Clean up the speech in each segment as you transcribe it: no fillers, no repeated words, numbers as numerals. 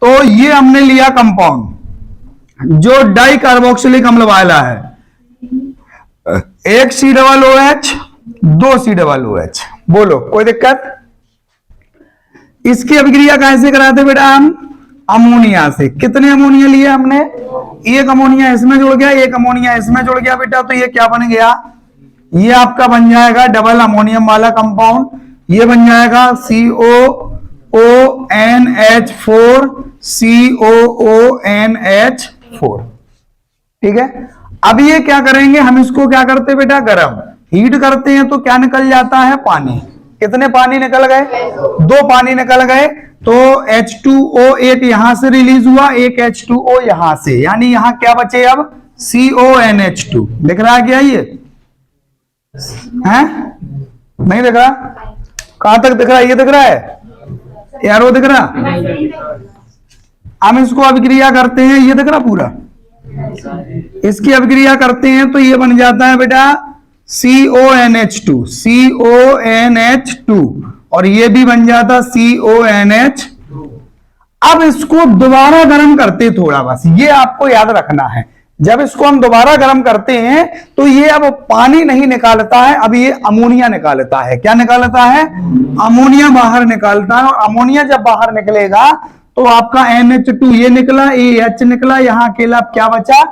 तो ये हमने लिया कंपाउंड जो डाई कार्बोक्सिलिक अम्ल वाला है, एक COOH, 2 COOH। बोलो कोई दिक्कत? इसकी अभिक्रिया कैसे कराते बेटा हम? अमोनिया से। कितने अमोनिया लिए हमने? एक अमोनिया इसमें जुड़ गया, एक अमोनिया इसमें जुड़ गया बेटा, तो ये क्या बन गया? ये आपका बन जाएगा डबल अमोनियम वाला कंपाउंड। ये बन जाएगा COONH4 COONH4। ठीक है। अब ये क्या करेंगे हम? इसको क्या करते बेटा? गरम हीट करते हैं तो क्या निकल जाता है? पानी। कितने पानी निकल गए? 2 पानी निकल गए। तो H2O8 यहां से रिलीज हुआ, एक H2O यहां से, यानी यहां क्या बचे अब? CONH2। दिख रहा है क्या ये? हैं? नहीं दिख रहा? कहां तक दिख रहा है? ये दिख रहा है यार? वो दिख रहा? हम इसको अभिक्रिया करते हैं, ये दिख रहा पूरा? इसकी अभिक्रिया करते हैं तो ये बन जाता है बेटा CONH2 और ये भी बन जाता CONH। अब इसको दोबारा गर्म करते थोड़ा, बस ये आपको याद रखना है। जब इसको हम दोबारा गर्म करते हैं तो ये अब पानी नहीं निकालता है, अब ये अमोनिया निकालता है। क्या निकालता है? अमोनिया बाहर निकालता है। और अमोनिया जब बाहर निकलेगा तो आपका NH2 ये निकला, AH निकला, यहां अकेला क्या बचा?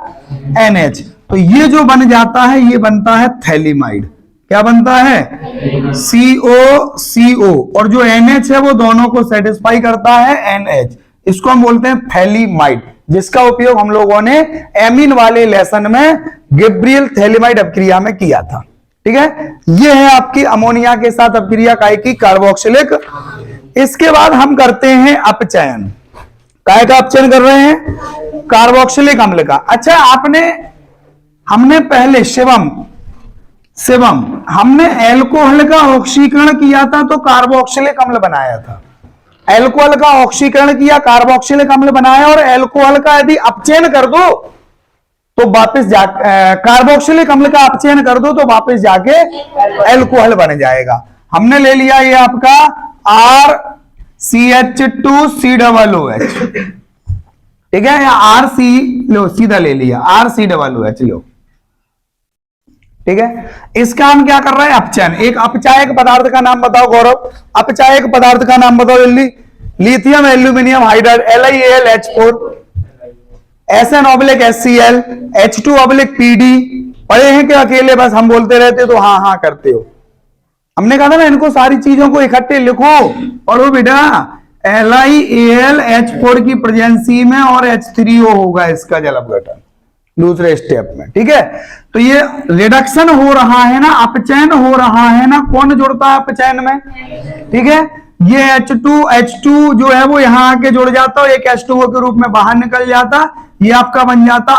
NH। तो ये जो बन जाता है ये बनता है थैलीमाइड। क्या बनता है? CO और जो NH है वो दोनों को सेटिस्फाई करता है, NH। इसको हम बोलते हैं थैलीमाइड, जिसका उपयोग हम लोगों ने एमीन वाले लेसन में गैब्रियल थैलीमाइड अपक्रिया में किया था। ठीक है। ये है आपकी अमोनिया के साथ अपक्रिया काय की? कार्बोक्सिलिक। इसके बाद हम करते हैं अपचयन। काय का अपचयन कर रहे हैं? कार्बोक्सिलिक अम्ल का। अच्छा, हमने पहले शिवम हमने एल्कोहल का ऑक्सीकरण किया था तो कार्बोक्सिलिक अम्ल बनाया था। एल्कोहल का ऑक्सीकरण किया, कार्बोक्सिलिक अम्ल बनाया, और एल्कोहल का यदि अपचयन कर दो तो वापस कार्बोक्सिलिक अम्ल का अपचयन कर दो तो वापस जाके एल्कोहल बन जाएगा। हमने ले लिया ये आपका RCH2COOH। ठीक है, या RC लो, सीधा ले लिया RCOOH लो। ठीक है। इसका हम क्या कर रहे हैं? अपचयन। एक अपचायक पदार्थ का नाम बताओ गौरव। अपचायक पदार्थ का नाम बताओ जल्दी। Lithium aluminium hydride LiAlH4, SN/HCl, H2/PD। पढ़े हैं क्या अकेले बस हम बोलते रहते तो हाँ हाँ करते हो? हमने कहा था ना इनको सारी चीजों को इकट्ठे लिखो, पढ़ो बेटा। LiAlH4 की प्रेजेंसी में और H3O होगा इसका जल अपघटन दूसरे स्टेप में। ठीक है। तो ये रिडक्शन हो रहा है ना, अपचयन हो रहा है ना। कौन जुड़ता है अपचयन में? ठीक है। ये H2 जो है वो यहां आके जुड़ जाता है, एक H2O के रूप में बाहर निकल जाता। ये आपका बन जाता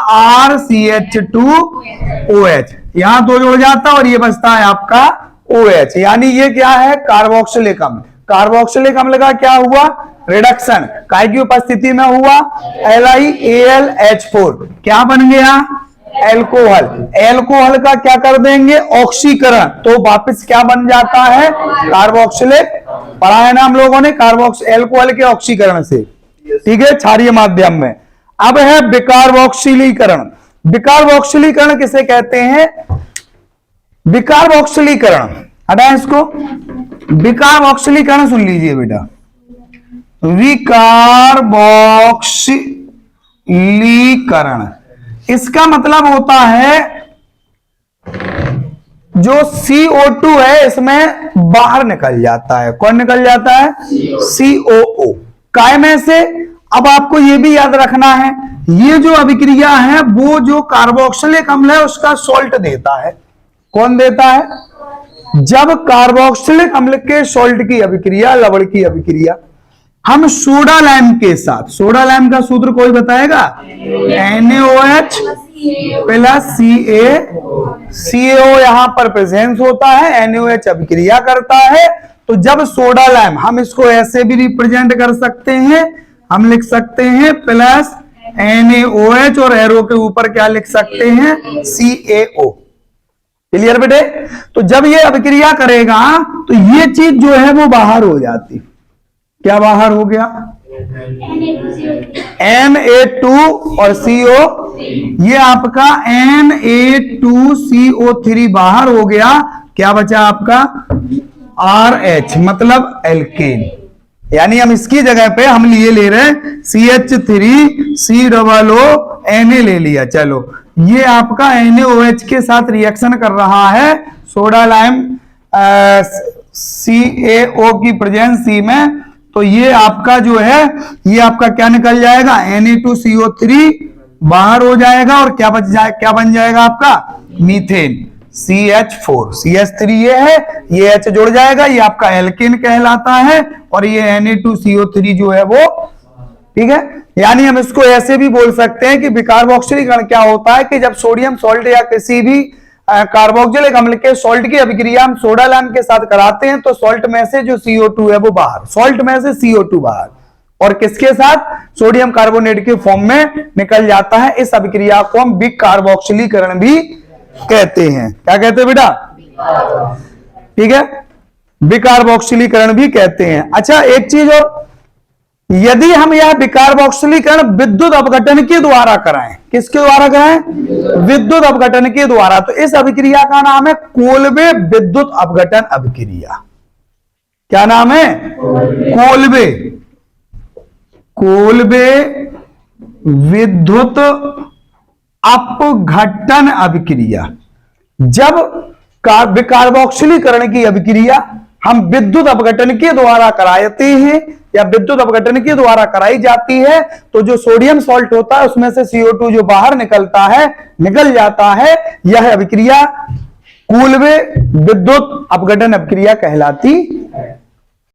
RCH2OH, यहां 2 जुड़ जाता और ये बचता है आपका OH। यानी ये क्या है? कार्बोक्सिलिक अम्ल। कार्बोक्सिलिक अम्ल का क्या हुआ? रिडक्शन। काय की उपस्थिति में हुआ? LiAlH4 क्या बन गया? एल्कोहल। एल्कोहल का क्या कर देंगे? ऑक्सीकरण, तो वापस क्या बन जाता है? कार्बोक्सिलिक। पढ़ा है ना हम लोगों ने एल्कोहल के ऑक्सीकरण से। ठीक है, क्षारीय माध्यम में। अब है बिकार्बोक्सिलीकरण। बिकार्बोक्सिलीकरण किसे कहते हैं? बिकार्बोक्सिलीकरण, हटाए इसको। बिकार्बोक्सिलीकरण सुन लीजिए बेटा। विकार्बोक्सिलीकरण, इसका मतलब होता है जो CO2 है इसमें बाहर निकल जाता है। कौन निकल जाता है? COO। काय में से? अब आपको यह भी याद रखना है, ये जो अभिक्रिया है वो जो कार्बोक्सिलिक अम्ल है उसका सॉल्ट देता है। कौन देता है? जब कार्बोक्सिलिक अम्ल के सॉल्ट की अभिक्रिया, लवण की अभिक्रिया, हम सोडा लाइम के साथ, सोडा लाइम का सूत्र कोई बताएगा? NaOH प्लस CaO यहां पर प्रेजेंस होता है, NaOH अभिक्रिया करता है। तो जब सोडा लाइम, हम इसको ऐसे भी रिप्रेजेंट कर सकते हैं, हम लिख सकते हैं प्लस NaOH और एरो के ऊपर क्या लिख सकते हैं? CaO। क्लियर बेटे? तो जब ये अभिक्रिया करेगा तो ये चीज जो है वो बाहर हो जाती। क्या बाहर हो गया? Na2 और CO, ये आपका Na2CO3 बाहर हो गया, क्या बचा आपका RH, मतलब एल्केन। यानी हम इसकी जगह पे हम लिए ले रहे हैं CH3COO ले लिया। चलो ये आपका NaOH के साथ रिएक्शन कर रहा है सोडा लाइम CaO की प्रेजेंस C में, तो ये आपका जो है ये आपका क्या निकल जाएगा, Na2CO3 बाहर हो जाएगा और क्या बन जाएगा आपका मीथेन CH4। CH3 ये है, ये H जुड़ जाएगा, ये आपका एल्केन कहलाता है, और ये Na2CO3 जो है वो, ठीक है। यानी हम इसको ऐसे भी बोल सकते हैं कि विकार्बोक्सिलीकरण क्या होता है कि जब सोडियम सॉल्ट या किसी भी कार्बोक्सिलिक अम्ल के सॉल्ट की अभिक्रिया हम सोडा लाइम के साथ कराते हैं तो सॉल्ट में से जो CO2 है वो बाहर, सॉल्ट में से CO2 बाहर, और किसके साथ, सोडियम कार्बोनेट के फॉर्म में निकल जाता है। इस अभिक्रिया को हम विकार्बोक्सिलीकरण भी कहते हैं। क्या कहते हैं बेटा, ठीक है, विकार्बोक्सिलीकरण भी कहते हैं। अच्छा एक चीज और, यदि हम यह विकार्बोक्सिलीकरण विद्युत अपघटन के द्वारा कराएं, किसके द्वारा कराएं, विद्युत अपघटन के द्वारा, तो इस अभिक्रिया का नाम है कोल्बे विद्युत अपघटन अभिक्रिया। क्या नाम है, कोल्बे विद्युत अपघटन अभिक्रिया। जब विकार्बोक्सिलीकरण की अभिक्रिया हम विद्युत अपघटन के द्वारा कराते हैं या विद्युत अपघटन के द्वारा कराई जाती है, तो जो सोडियम सॉल्ट होता है उसमें से CO2 जो बाहर निकल जाता है, यह अभिक्रिया कोल्बे विद्युत अपघटन अभिक्रिया कहलाती